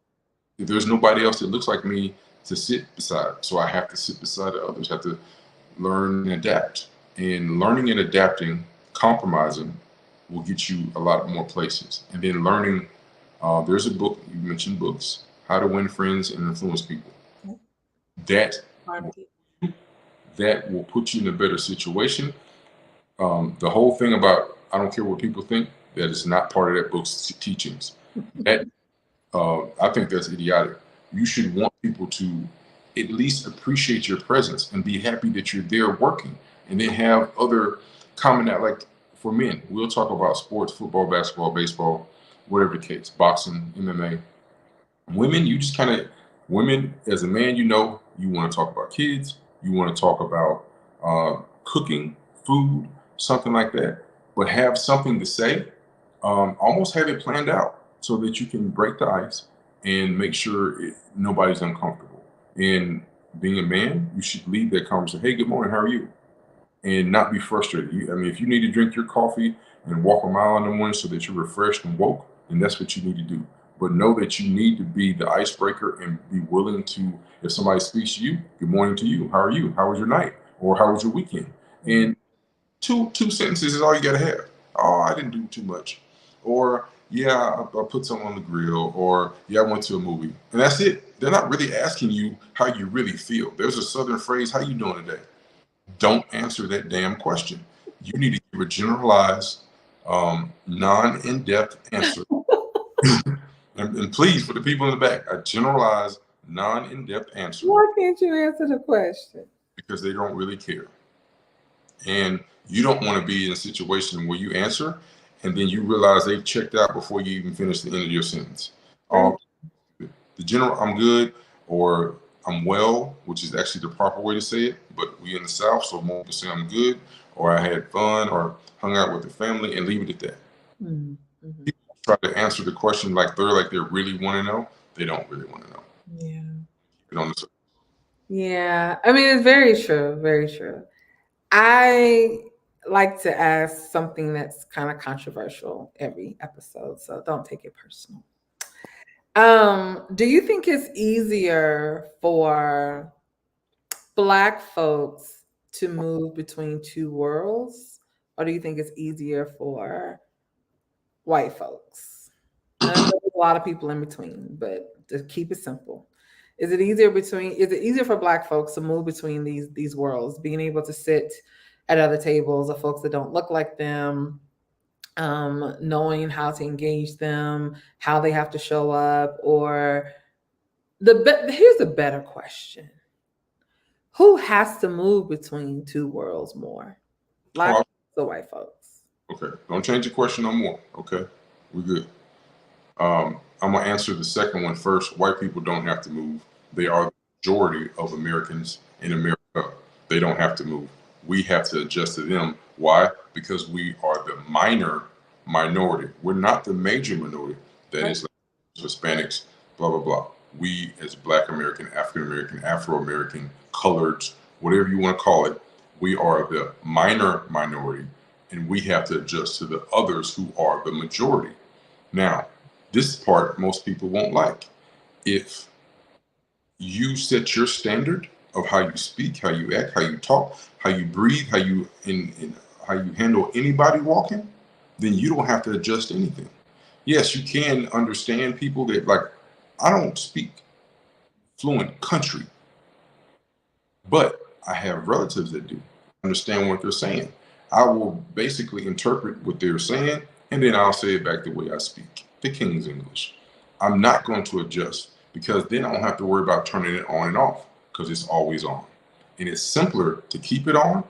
if there's nobody else that looks like me to sit beside, so I have to sit beside the others, have to learn and adapt. And learning and adapting, compromising will get you a lot more places. And then learning, there's a book, you mentioned books, How to Win Friends and Influence People. That that will put you in a better situation. The whole thing about I don't care what people think, that is not part of that book's teachings. That I think that's idiotic. You should want people to at least appreciate your presence and be happy that you're there working, and then have other common, like for men, we'll talk about sports, football, basketball, baseball, whatever the case, boxing, MMA. Women, you just kind of, women, as a man, you want to talk about kids, you want to talk about cooking, food, something like that, but have something to say. Almost have it planned out so that you can break the ice and make sure nobody's uncomfortable. And being a man, you should lead that conversation. Hey, good morning. How are you? And not be frustrated. I mean, if you need to drink your coffee and walk a mile in the morning so that you're refreshed and woke, then that's what you need to do. But know that you need to be the icebreaker and be willing to, if somebody speaks to you, good morning to you. How are you? How was your night? Or how was your weekend? And two sentences is all you got to have. Oh, I didn't do too much. Or, yeah, I put something on the grill. Or, yeah, I went to a movie. And that's it. They're not really asking you how you really feel. There's a Southern phrase, how you doing today? Don't answer that damn question. You need to give a generalized, non-in-depth answer. And please, for the people in the back, a generalized, non-in-depth answer. Why can't you answer the question? Because they don't really care. And you don't want to be in a situation where you answer and then you realize they've checked out before you even finish the end of your sentence. The general, I'm good, or I'm well, which is actually the proper way to say it, but we in the South, so more people say I'm good, or I had fun, or hung out with the family, and leave it at that. People try to answer the question like they really want to know. They don't really want to know. Yeah. Keep it on the Yeah. I mean, it's very true. Very true. I like to ask something that's kind of controversial every episode, so don't take it personal. Do you think it's easier for Black folks to move between two worlds, or do you think it's easier for white folks? And I know there's a lot of people in between, but to keep it simple, is it easier for Black folks to move between these worlds, being able to sit at other tables of folks that don't look like them, knowing how to engage them, how they have to show up, or here's a better question: who has to move between two worlds more, Black Oh, folks or white folks? okay. Don't change the question no more. Okay. We're good. I'm gonna answer the second one first. White people don't have to move. They are the majority of Americans in America. They don't have to move. We have to adjust to them. Why? Because we are the minor minority. We're not the major minority. That Right. is like Hispanics, blah blah blah. We as Black American, African American, Afro American, coloreds, whatever you want to call it, we are the minor minority, and we have to adjust to the others who are the majority. Now, this part most people won't like. If you set your standard of how you speak, how you act, how you talk, how you breathe, how you handle anybody walking, then you don't have to adjust anything. Yes, you can understand people that like I don't speak fluent country, but I have relatives that do understand what they're saying. I will basically interpret what they're saying and then I'll say it back the way I speak, the King's English. I'm not going to adjust because then I don't have to worry about turning it on and off because it's always on. And it's simpler to keep it on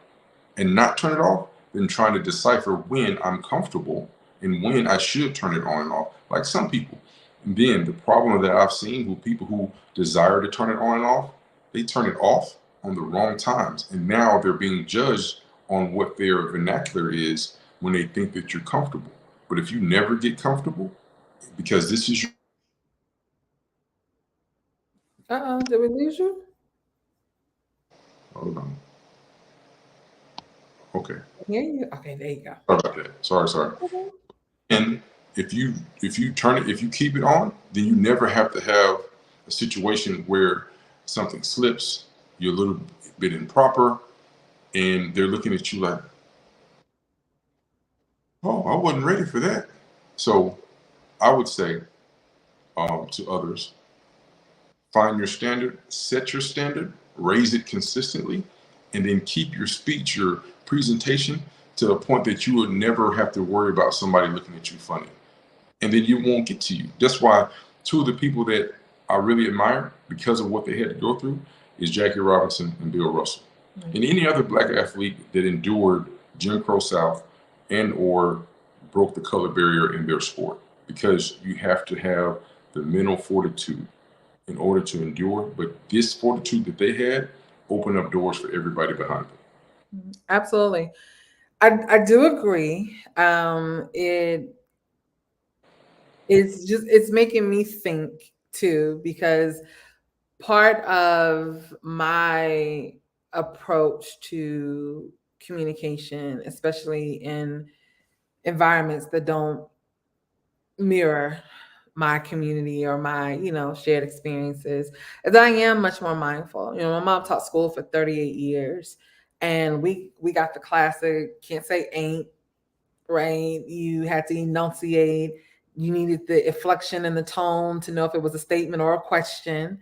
and not turn it off than trying to decipher when I'm comfortable and when I should turn it on and off, like some people. And then the problem that I've seen with people who desire to turn it on and off, they turn it off on the wrong times. And now they're being judged on what their vernacular is when they think that you're comfortable. But if you never get comfortable, because this is your, Did we lose you? hold on. Okay. Hear you? Okay, there you go. Sorry about that. Sorry. Okay. And if you keep it on, then you never have to have a situation where something slips, you're a little bit improper, and they're looking at you like, oh, I wasn't ready for that. So I would say to others, find your standard, set your standard, raise it consistently, and then keep your speech, your presentation to a point that you would never have to worry about somebody looking at you funny. And then you won't get to you. That's why two of the people that I really admire because of what they had to go through is Jackie Robinson and Bill Russell. Mm-hmm. And any other Black athlete that endured Jim Crow South and or broke the color barrier in their sport, because you have to have the mental fortitude in order to endure. But this fortitude that they had opened up doors for everybody behind them. Absolutely. I do agree. It's making me think too, because part of my approach to communication, especially in environments that don't mirror my community or my shared experiences, is I am much more mindful. My mom taught school for 38 years, and we got the classic can't say ain't, right? You had to enunciate. You needed the inflection and the tone to know if it was a statement or a question.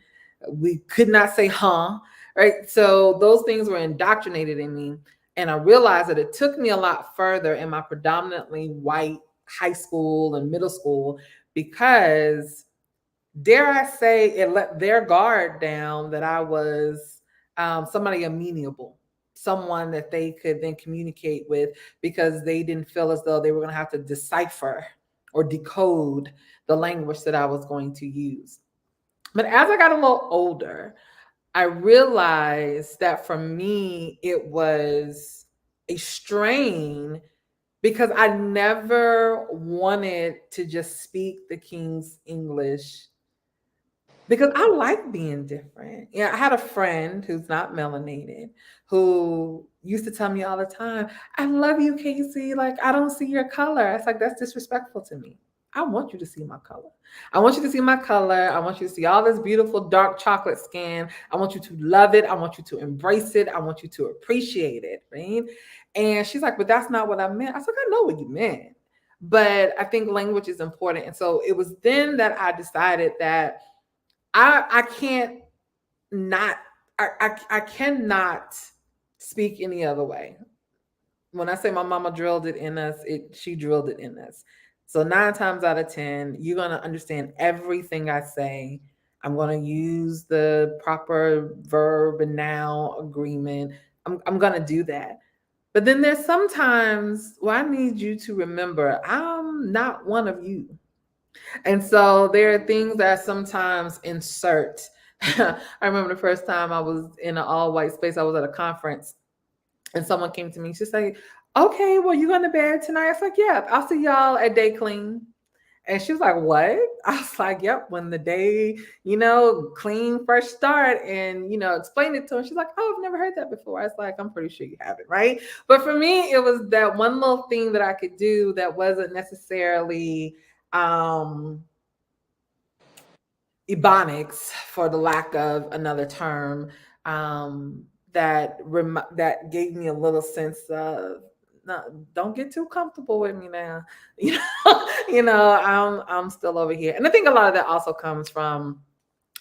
We could not say huh, right? So those things were indoctrinated in me. And I realized that it took me a lot further in my predominantly white high school and middle school, because dare I say it let their guard down that I was somebody amenable, someone that they could then communicate with, because they didn't feel as though they were going to have to decipher or decode the language that I was going to use. But as I got a little older, I realized that for me, it was a strain, because I never wanted to just speak the King's English because I like being different. Yeah, I had a friend who's not melanated who used to tell me all the time, I love you, KaCey. Like, I don't see your color. I was like, that's disrespectful to me. I want you to see my color. I want you to see my color. I want you to see all this beautiful dark chocolate skin. I want you to love it. I want you to embrace it. I want you to appreciate it. Right. And she's like, but that's not what I meant. I was like, I know what you meant. But I think language is important. And so it was then that I decided that I can't not I cannot speak any other way. When I say my mama drilled it in us, she drilled it in us. So 9 times out of 10, you're gonna understand everything I say. I'm gonna use the proper verb and noun agreement. I'm gonna do that. But then there's sometimes where I need you to remember I'm not one of you. And so there are things that I sometimes insert. I remember the first time I was in an all white space, I was at a conference and someone came to me. She's like, okay, well, you going to bed tonight? I was like, yeah, I'll see y'all at day clean. And she was like, what? I was like, yep, when the day, clean, fresh start, and, explain it to her. She's like, oh, I've never heard that before. I was like, I'm pretty sure you haven't, right? But for me, it was that one little thing that I could do that wasn't necessarily ebonics, for the lack of another term, that gave me a little sense of, no, don't get too comfortable with me now. I'm still over here, and I think a lot of that also comes from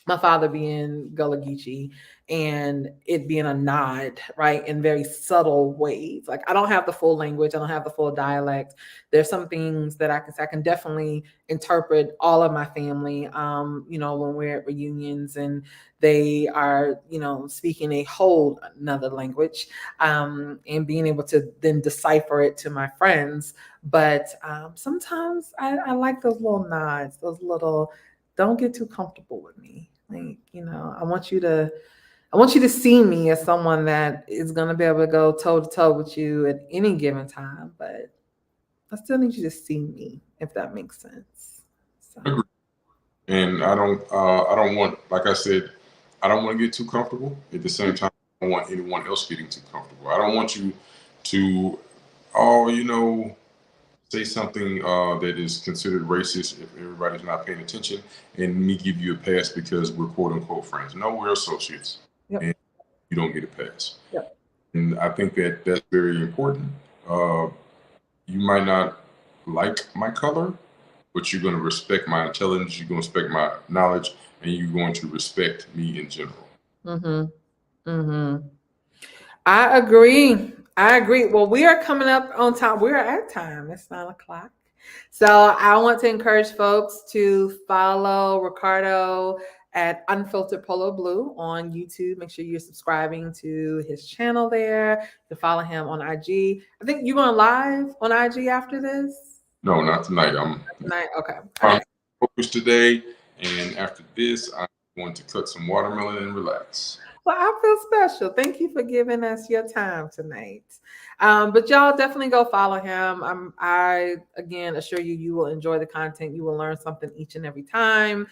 my father being Gullah Geechee and it being a nod, right, in very subtle ways. Like, I don't have the full language, I don't have the full dialect. There's some things that I can definitely interpret all of my family. When we're at reunions and they are, speaking a whole another language, and being able to then decipher it to my friends. But sometimes I like those little nods, those little, don't get too comfortable with me. Like, I want you to see me as someone that is going to be able to go toe to toe with you at any given time, but I still need you to see me, if that makes sense. So. Agree. And I don't want, like I said, I don't want to get too comfortable. At the same time, I don't want anyone else getting too comfortable. I don't want you to, oh, say something that is considered racist if everybody's not paying attention, and me give you a pass because we're quote unquote friends. No, we're associates, Yep. and you don't get a pass. Yep. And I think that that's very important. Uh, you might not like my color, but you're going to respect my intelligence, you're going to respect my knowledge, and you're going to respect me in general. Mm-hmm. Mm-hmm. I agree. I agree. Well, we are coming up on time. We are at time. It's 9 o'clock. So I want to encourage folks to follow Ricardo at Unfiltered Polo Blue on YouTube. Make sure you're subscribing to his channel there. To follow him on IG. I think you're going live on IG after this. No, not tonight. I'm tonight. Okay. All right. Focused today, and after this, I'm going to cut some watermelon and relax. Well, I feel special. Thank you for giving us your time tonight. But y'all definitely go follow him. I again assure you, you will enjoy the content. You will learn something each and every time.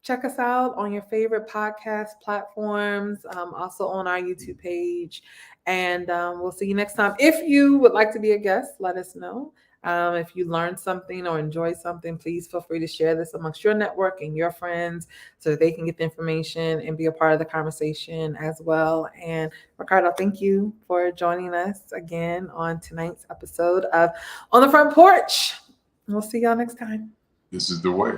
Check us out on your favorite podcast platforms, also on our YouTube page. And we'll see you next time. If you would like to be a guest, let us know. If you learned something or enjoyed something, please feel free to share this amongst your network and your friends so that they can get the information and be a part of the conversation as well. And Ricardo, thank you for joining us again on tonight's episode of On the Front Porch. We'll see y'all next time. This is the way.